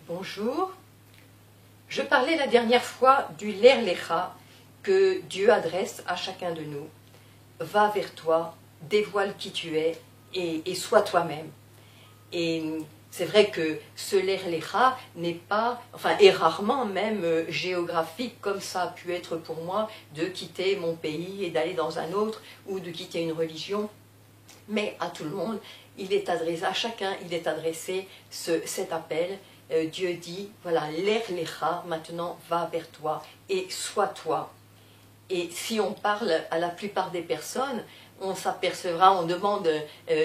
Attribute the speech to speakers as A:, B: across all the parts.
A: Bonjour. Je parlais la dernière fois du Ler Lecha que Dieu adresse à chacun de nous. Va vers toi, dévoile qui tu es et sois toi-même. Et c'est vrai que ce Ler Lecha n'est pas, enfin, est rarement même géographique comme ça a pu être pour moi de quitter mon pays et d'aller dans un autre ou de quitter une religion. Mais à tout le monde, il est adressé, à chacun, il est adressé cet appel. Dieu dit, voilà, Ler Lecha, maintenant va vers toi et sois toi. Et si on parle à la plupart des personnes, on s'apercevra, on demande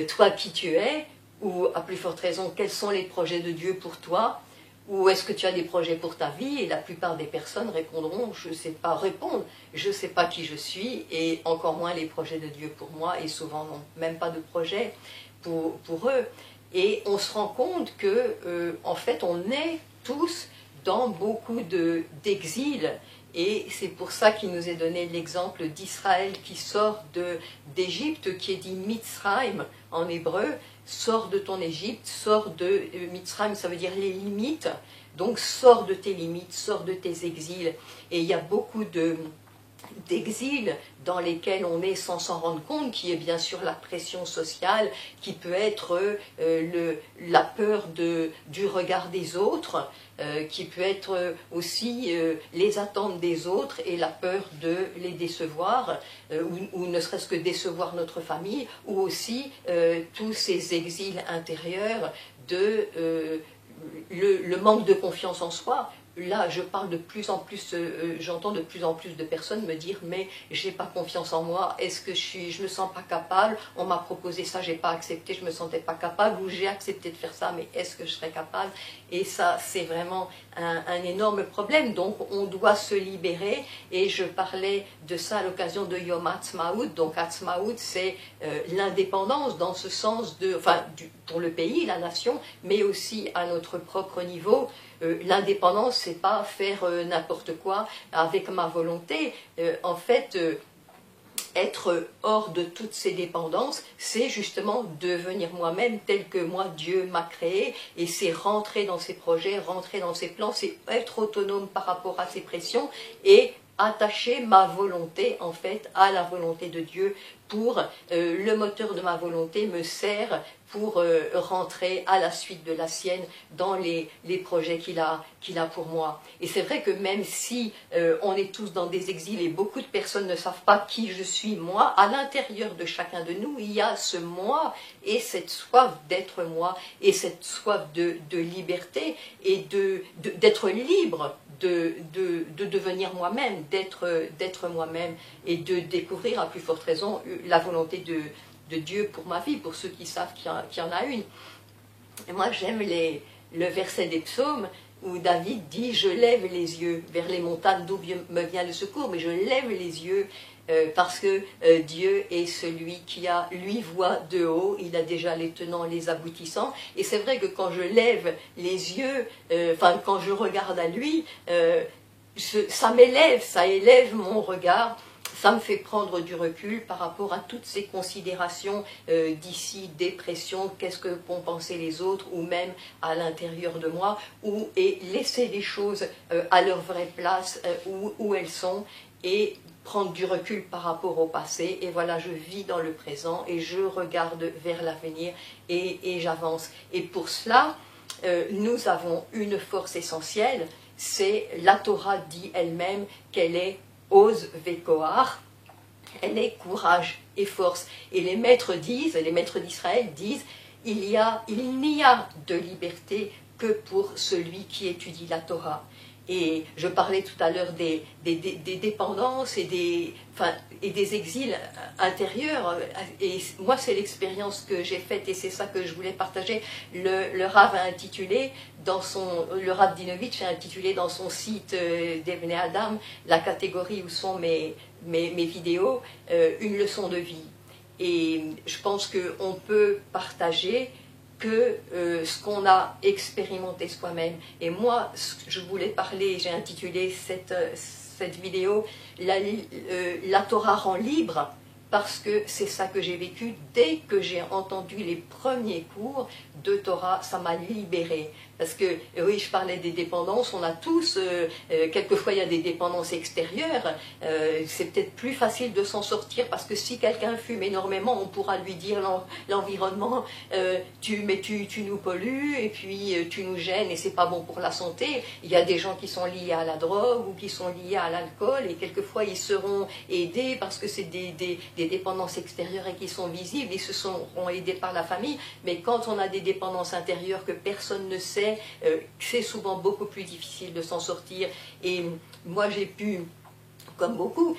A: toi qui tu es, ou à plus forte raison, quels sont les projets de Dieu pour toi, ou est-ce que tu as des projets pour ta vie, et la plupart des personnes répondront, je ne sais pas répondre, je ne sais pas qui je suis, et encore moins les projets de Dieu pour moi, et souvent non, même pas de projet pour eux. Et on se rend compte que, en fait, on est tous dans beaucoup d'exil. Et c'est pour ça qu'il nous est donné l'exemple d'Israël qui sort d'Égypte, qui est dit Mitzrayim en hébreu, sors de ton Égypte, sors de Mitzrayim, ça veut dire les limites, donc sors de tes limites, sors de tes exils. Et il y a beaucoup d'exil dans lesquels on est sans s'en rendre compte, qui est bien sûr la pression sociale, qui peut être la peur du regard des autres, qui peut être aussi les attentes des autres et la peur de les décevoir, ou ne serait-ce que décevoir notre famille, ou aussi tous ces exils intérieurs de le manque de confiance en soi. Là, je parle de plus en plus, j'entends de plus en plus de personnes me dire mais j'ai pas confiance en moi, est-ce que je me sens pas capable, on m'a proposé ça, j'ai pas accepté, je me sentais pas capable, ou j'ai accepté de faire ça, mais est-ce que je serais capable? Et ça, c'est vraiment un énorme problème. Donc, on doit se libérer, et je parlais de ça à l'occasion de Yom Ha'atzmaut. Donc, Ha'atzmaut, c'est l'indépendance dans ce sens de, enfin, pour le pays, la nation, mais aussi à notre propre niveau. L'indépendance, c'est pas faire n'importe quoi avec ma volonté. En fait, être hors de toutes ces dépendances, c'est justement devenir moi-même tel que moi Dieu m'a créé, et c'est rentrer dans ses projets, rentrer dans ses plans, c'est être autonome par rapport à ses pressions et attacher ma volonté en fait à la volonté de Dieu. Pour le moteur de ma volonté me sert pour rentrer à la suite de la sienne dans les projets qu'il a pour moi. Et c'est vrai que même si on est tous dans des exils et beaucoup de personnes ne savent pas qui je suis moi, à l'intérieur de chacun de nous, il y a ce moi et cette soif d'être moi et cette soif de liberté et d'être libre de devenir moi-même, d'être moi-même et de découvrir à plus forte raison la volonté de Dieu pour ma vie, pour ceux qui savent qu'il y en a une. Et moi j'aime le verset des psaumes où David dit « Je lève les yeux vers les montagnes d'où me vient le secours, mais je lève les yeux parce que Dieu est celui qui lui voit de haut, il a déjà les tenants, les aboutissants. » Et c'est vrai que quand je lève les yeux, quand je regarde à lui, ça m'élève, ça élève mon regard. Ça me fait prendre du recul par rapport à toutes ces considérations d'ici, dépression, qu'est-ce que vont penser les autres, ou même à l'intérieur de moi, et laisser les choses à leur vraie place, où elles sont, et prendre du recul par rapport au passé. Et voilà, je vis dans le présent, et je regarde vers l'avenir, et j'avance. Et pour cela, nous avons une force essentielle, c'est la Torah dit elle-même qu'elle est Oz Vekoar, elle est courage et force. Et les maîtres d'Israël disent, il n'y a de liberté que pour celui qui étudie la Torah. Et je parlais tout à l'heure des dépendances et des exils intérieurs. Et moi, c'est l'expérience que j'ai faite et c'est ça que je voulais partager. Le Rav a intitulé, le Rav Dinovitch a intitulé dans son site d'Ebné Adam, la catégorie où sont mes vidéos, une leçon de vie. Et je pense qu'on peut partager que ce qu'on a expérimenté soi-même. Et moi, je voulais parler, j'ai intitulé cette vidéo, la Torah rend libre, parce que c'est ça que j'ai vécu. Dès que j'ai entendu les premiers cours de Torah, ça m'a libérée. Parce que, oui, je parlais des dépendances, on a tous, quelquefois il y a des dépendances extérieures, c'est peut-être plus facile de s'en sortir, parce que si quelqu'un fume énormément, on pourra lui dire l'environnement, tu nous pollues, et puis tu nous gênes, et c'est pas bon pour la santé. Il y a des gens qui sont liés à la drogue, ou qui sont liés à l'alcool, et quelquefois ils seront aidés, parce que c'est des dépendances extérieures et qui sont visibles, ils se seront aidés par la famille, mais quand on a des dépendances intérieures que personne ne sait, c'est souvent beaucoup plus difficile de s'en sortir. Et moi j'ai pu, comme beaucoup,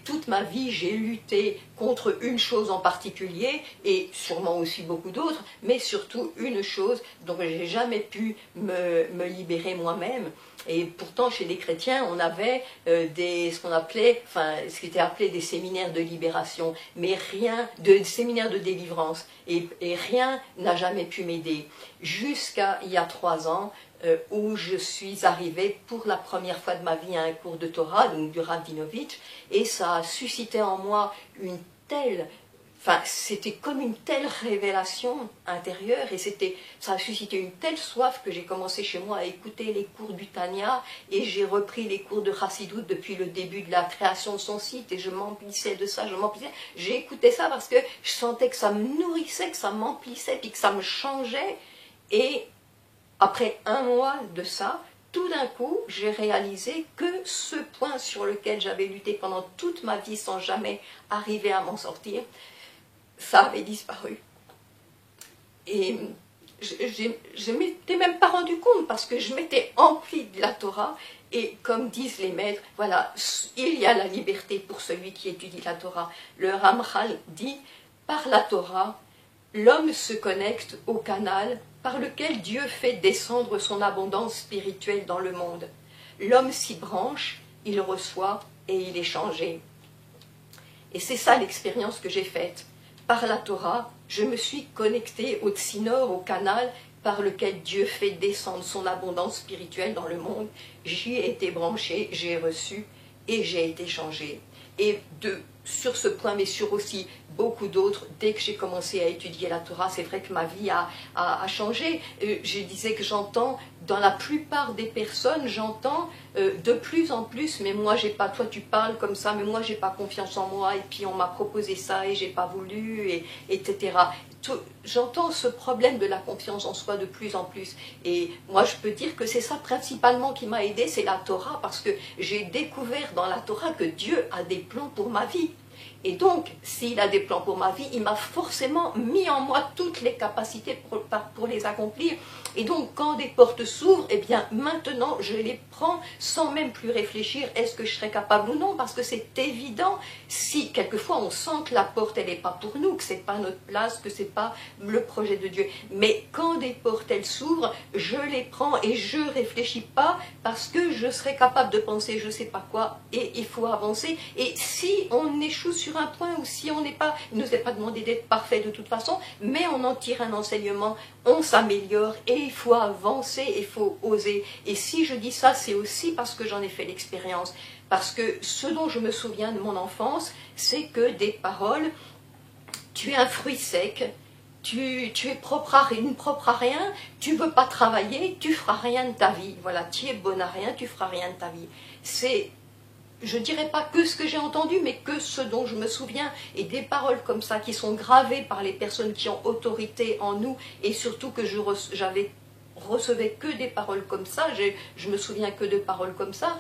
A: toute ma vie j'ai lutté contre une chose en particulier, et sûrement aussi beaucoup d'autres, mais surtout une chose dont j'ai jamais pu me libérer moi-même. Et pourtant, chez les chrétiens, on avait ce qu'on appelait, enfin, ce qui était appelé des séminaires de libération, mais rien, de séminaires de délivrance, et rien n'a jamais pu m'aider. Jusqu'à il y a 3 ans, où je suis arrivée pour la première fois de ma vie à un cours de Torah, donc du Rav Dinovitch, et ça a suscité en moi une telle... Enfin, c'était comme une telle révélation intérieure, et ça a suscité une telle soif que j'ai commencé chez moi à écouter les cours du Tanya, et j'ai repris les cours de Chassidut depuis le début de la création de son site, et je m'emplissais de ça, j'ai écouté ça parce que je sentais que ça me nourrissait, que ça m'emplissait, puis que ça me changeait, et après 1 mois de ça, tout d'un coup, j'ai réalisé que ce point sur lequel j'avais lutté pendant toute ma vie sans jamais arriver à m'en sortir, ça avait disparu. Et je ne m'étais même pas rendu compte, parce que je m'étais emplie de la Torah, et comme disent les maîtres, voilà, il y a la liberté pour celui qui étudie la Torah. Le Ramchal dit, par la Torah, l'homme se connecte au canal par lequel Dieu fait descendre son abondance spirituelle dans le monde. L'homme s'y branche, il reçoit et il est changé. Et c'est ça l'expérience que j'ai faite. Par la Torah, je me suis connectée au tsinor, au canal par lequel Dieu fait descendre son abondance spirituelle dans le monde. J'y ai été branchée, j'ai reçu et j'ai été changée. Et sur ce point, mais sur aussi beaucoup d'autres, dès que j'ai commencé à étudier la Torah, c'est vrai que ma vie a changé. Je disais que j'entends, dans la plupart des personnes, j'entends de plus en plus, mais moi j'ai pas, toi tu parles comme ça, mais moi j'ai pas confiance en moi, et puis on m'a proposé ça et j'ai pas voulu, etc. J'entends ce problème de la confiance en soi de plus en plus. Et moi je peux dire que c'est ça principalement qui m'a aidé, c'est la Torah, parce que j'ai découvert dans la Torah que Dieu a des plans pour ma vie. Et donc, s'il a des plans pour ma vie, il m'a forcément mis en moi toutes les capacités pour les accomplir. Et donc, quand des portes s'ouvrent, eh bien, maintenant, je les prends sans même plus réfléchir, est-ce que je serai capable ou non, parce que c'est évident, si quelquefois on sent que la porte, elle n'est pas pour nous, que ce n'est pas notre place, que ce n'est pas le projet de Dieu. Mais quand des portes, elles s'ouvrent, je les prends et je ne réfléchis pas, parce que je serai capable de penser je ne sais pas quoi, et il faut avancer. Et si on échoue sur un point, ou si on n'est pas, il ne nous est pas demandé d'être parfait de toute façon, mais on en tire un enseignement, on s'améliore, et il faut avancer, il faut oser. Et si je dis ça, c'est aussi parce que j'en ai fait l'expérience. Parce que ce dont je me souviens de mon enfance, c'est que des paroles, tu es un fruit sec, tu es propre à rien, tu ne veux pas travailler, tu ne feras rien de ta vie. Voilà, tu es bonne à rien, tu ne feras rien de ta vie. C'est, je ne dirais pas que ce que j'ai entendu, mais que ce dont je me souviens, et des paroles comme ça qui sont gravées par les personnes qui ont autorité en nous, et surtout que recevais que des paroles comme ça, je me souviens que de paroles comme ça,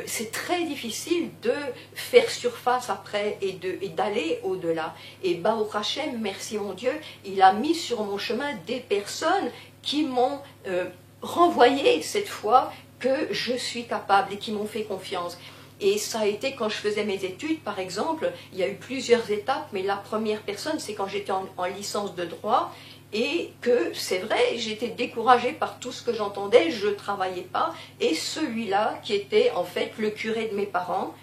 A: c'est très difficile de faire surface après et d'aller au-delà. Et Baruch Hashem, merci mon Dieu, il a mis sur mon chemin des personnes qui m'ont renvoyé cette fois que je suis capable et qui m'ont fait confiance. Et ça a été quand je faisais mes études, par exemple, il y a eu plusieurs étapes, mais la première personne, c'est quand j'étais en licence de droit, et que, c'est vrai, j'étais découragée par tout ce que j'entendais, je ne travaillais pas, et celui-là, qui était en fait le curé de mes parents,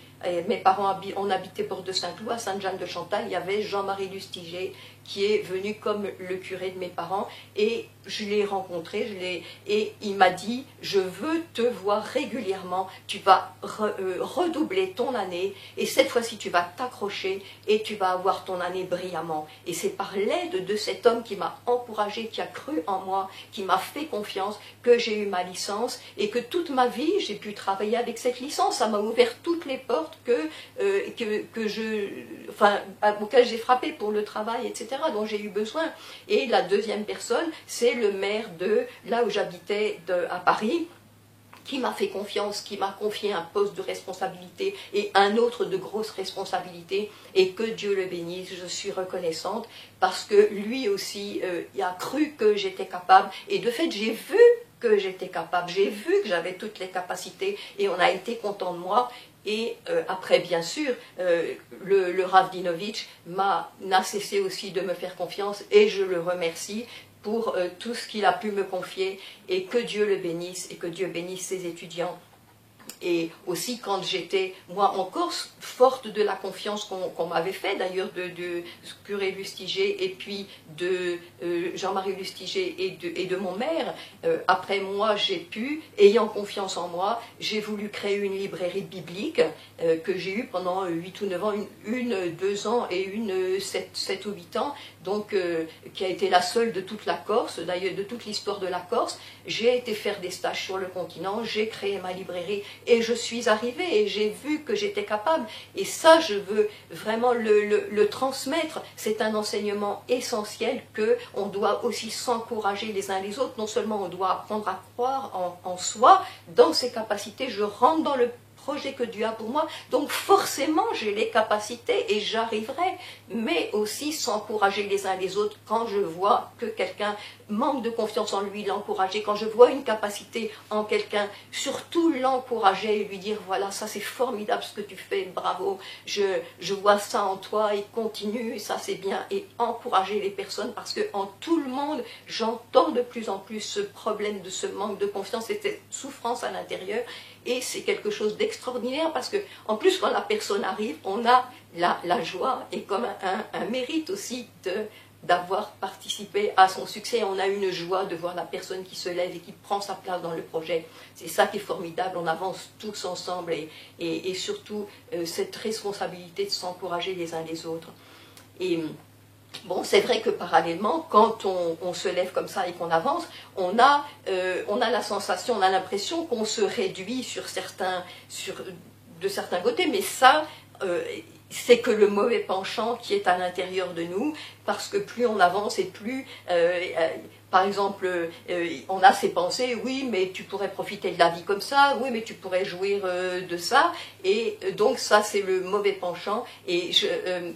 A: mes parents on habitait Port de Saint-Cloud, à Sainte-Jeanne-de-Chantal, il y avait Jean-Marie Lustiger qui est venu comme le curé de mes parents, et je l'ai rencontré, et il m'a dit, je veux te voir régulièrement, tu vas redoubler ton année, et cette fois-ci tu vas t'accrocher, et tu vas avoir ton année brillamment. Et c'est par l'aide de cet homme qui m'a encouragé, qui a cru en moi, qui m'a fait confiance, que j'ai eu ma licence, et que toute ma vie, j'ai pu travailler avec cette licence. Ça m'a ouvert toutes les portes auxquelles j'ai frappé pour le travail, etc., dont j'ai eu besoin. Et la deuxième personne, c'est le maire de là où j'habitais à Paris, qui m'a fait confiance, qui m'a confié un poste de responsabilité et un autre de grosse responsabilité, et que Dieu le bénisse, je suis reconnaissante, parce que lui aussi, il a cru que j'étais capable, et de fait, j'ai vu que j'étais capable, j'ai vu que j'avais toutes les capacités, et on a été content de moi. Et après, bien sûr, le Rav Dinovitch n'a cessé aussi de me faire confiance, et je le remercie pour tout ce qu'il a pu me confier, et que Dieu le bénisse, et que Dieu bénisse ses étudiants. Et aussi quand j'étais, moi encore, forte de la confiance qu'on m'avait fait, d'ailleurs de curé Lustiger, et puis de Jean-Marie Lustiger et de mon maire, après moi j'ai pu, ayant confiance en moi, j'ai voulu créer une librairie biblique que j'ai eue pendant 8 ou 9 ans, une 2 ans et une 7 ou 8 ans, donc qui a été la seule de toute la Corse, d'ailleurs de toute l'histoire de la Corse. J'ai été faire des stages sur le continent, j'ai créé ma librairie, et je suis arrivée et j'ai vu que j'étais capable. Et ça, je veux vraiment le transmettre. C'est un enseignement essentiel qu'on doit aussi s'encourager les uns les autres. Non seulement on doit apprendre à croire en soi, dans ses capacités. Je rentre dans le projet que Dieu a pour moi, donc forcément j'ai les capacités et j'arriverai, mais aussi s'encourager les uns les autres. Quand je vois que quelqu'un manque de confiance en lui, l'encourager. Quand je vois une capacité en quelqu'un, surtout l'encourager et lui dire voilà, ça c'est formidable ce que tu fais, bravo, je vois ça en toi, et continue, ça c'est bien, et encourager les personnes, parce que en tout le monde j'entends de plus en plus ce problème de ce manque de confiance et cette souffrance à l'intérieur. Et c'est quelque chose d'extraordinaire, parce que en plus quand la personne arrive, on a la joie et comme un mérite aussi d'avoir participé à son succès. On a une joie de voir la personne qui se lève et qui prend sa place dans le projet. C'est ça qui est formidable, on avance tous ensemble, et surtout cette responsabilité de s'encourager les uns les autres. Et bon, c'est vrai que parallèlement, quand on se lève comme ça et qu'on avance, on a la sensation, on a l'impression qu'on se réduit de certains côtés, mais ça, c'est que le mauvais penchant qui est à l'intérieur de nous, parce que plus on avance et plus, par exemple, on a ces pensées, oui, mais tu pourrais profiter de la vie comme ça, oui, mais tu pourrais jouir de ça, et donc ça, c'est le mauvais penchant. Et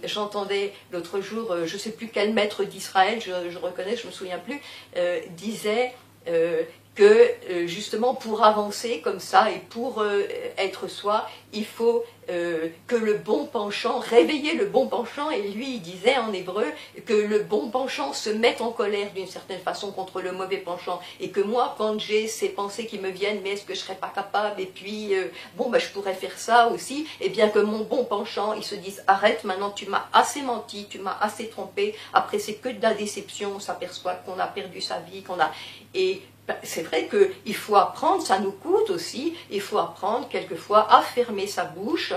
A: j'entendais l'autre jour, je ne sais plus quel maître d'Israël, je reconnais, je ne me souviens plus, disait que justement pour avancer comme ça et pour être soi, il faut que le bon penchant, réveiller le bon penchant, et lui il disait en hébreu que le bon penchant se mette en colère d'une certaine façon contre le mauvais penchant, et que moi quand j'ai ces pensées qui me viennent, mais est-ce que je serais pas capable, et puis je pourrais faire ça aussi, et bien que mon bon penchant il se dise arrête, maintenant tu m'as assez menti, tu m'as assez trompé, après c'est que de la déception, on s'aperçoit qu'on a perdu sa vie, et c'est vrai qu'il faut apprendre, ça nous coûte aussi, il faut apprendre quelquefois à fermer sa bouche,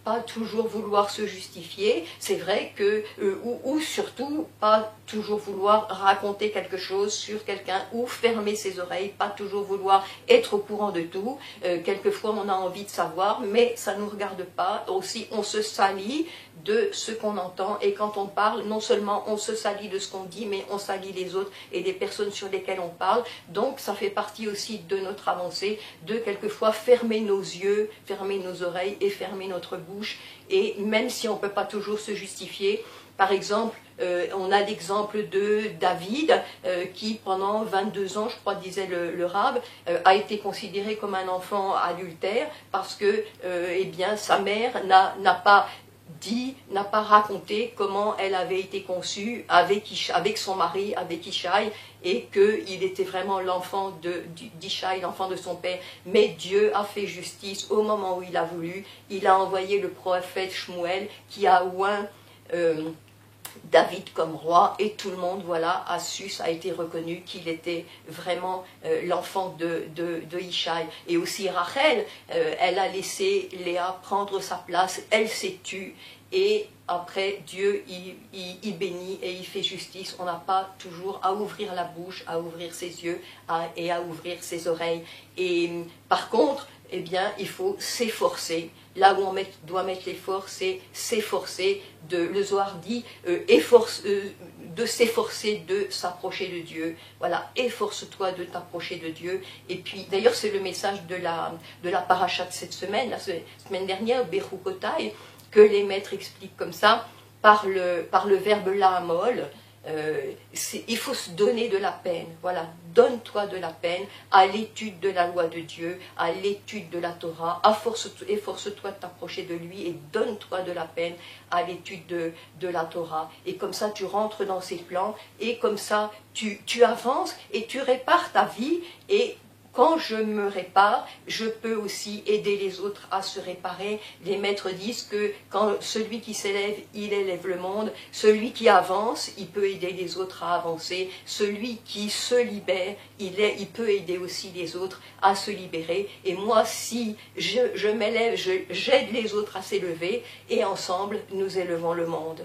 A: pas toujours vouloir se justifier, c'est vrai que, ou surtout pas toujours vouloir raconter quelque chose sur quelqu'un, ou fermer ses oreilles, pas toujours vouloir être au courant de tout, quelquefois on a envie de savoir, mais ça ne nous regarde pas, aussi on se salit de ce qu'on entend, et quand on parle, non seulement on se salit de ce qu'on dit, mais on salit les autres et les personnes sur lesquelles on parle. Donc ça fait partie aussi de notre avancée, de quelquefois fermer nos yeux, fermer nos oreilles et fermer notre bouche, et même si on ne peut pas toujours se justifier. Par exemple, on a l'exemple de David, qui pendant 22 ans, je crois disait le Rav, a été considéré comme un enfant adultère, parce que sa mère n'a pas n'a pas raconté comment elle avait été conçue avec son mari, avec Ishaï, et qu'il était vraiment l'enfant d'Ishaï, l'enfant de son père. Mais Dieu a fait justice au moment où il a voulu. Il a envoyé le prophète Shmuel qui a oint David comme roi, et tout le monde, voilà, a su, ça a été reconnu qu'il était vraiment l'enfant de Ishaï. Et aussi Rachel, elle a laissé Léa prendre sa place, elle s'est tue, et après Dieu il bénit et il fait justice. On n'a pas toujours à ouvrir la bouche, à ouvrir ses yeux et à ouvrir ses oreilles. Et par contre, eh bien, il faut s'efforcer. Là où on doit mettre l'effort, c'est s'efforcer. Le Zohar dit de s'efforcer de s'approcher de Dieu. Voilà, efforce-toi de t'approcher de Dieu. Et puis, d'ailleurs, c'est le message de la paracha de cette semaine, la semaine dernière, Bechukotai, que les maîtres expliquent comme ça, par le verbe lahamol. Il faut se donner de la peine. Voilà, donne-toi de la peine à l'étude de la loi de Dieu, à l'étude de la Torah. Efforce-toi de t'approcher de lui et donne-toi de la peine à l'étude de la Torah. Et comme ça, tu rentres dans ses plans et comme ça, tu avances et tu répares ta vie. Et quand je me répare, je peux aussi aider les autres à se réparer. Les maîtres disent que quand celui qui s'élève, il élève le monde. Celui qui avance, il peut aider les autres à avancer. Celui qui se libère, il peut aider aussi les autres à se libérer. Et moi, si je m'élève, j'aide les autres à s'élever, et ensemble, nous élevons le monde.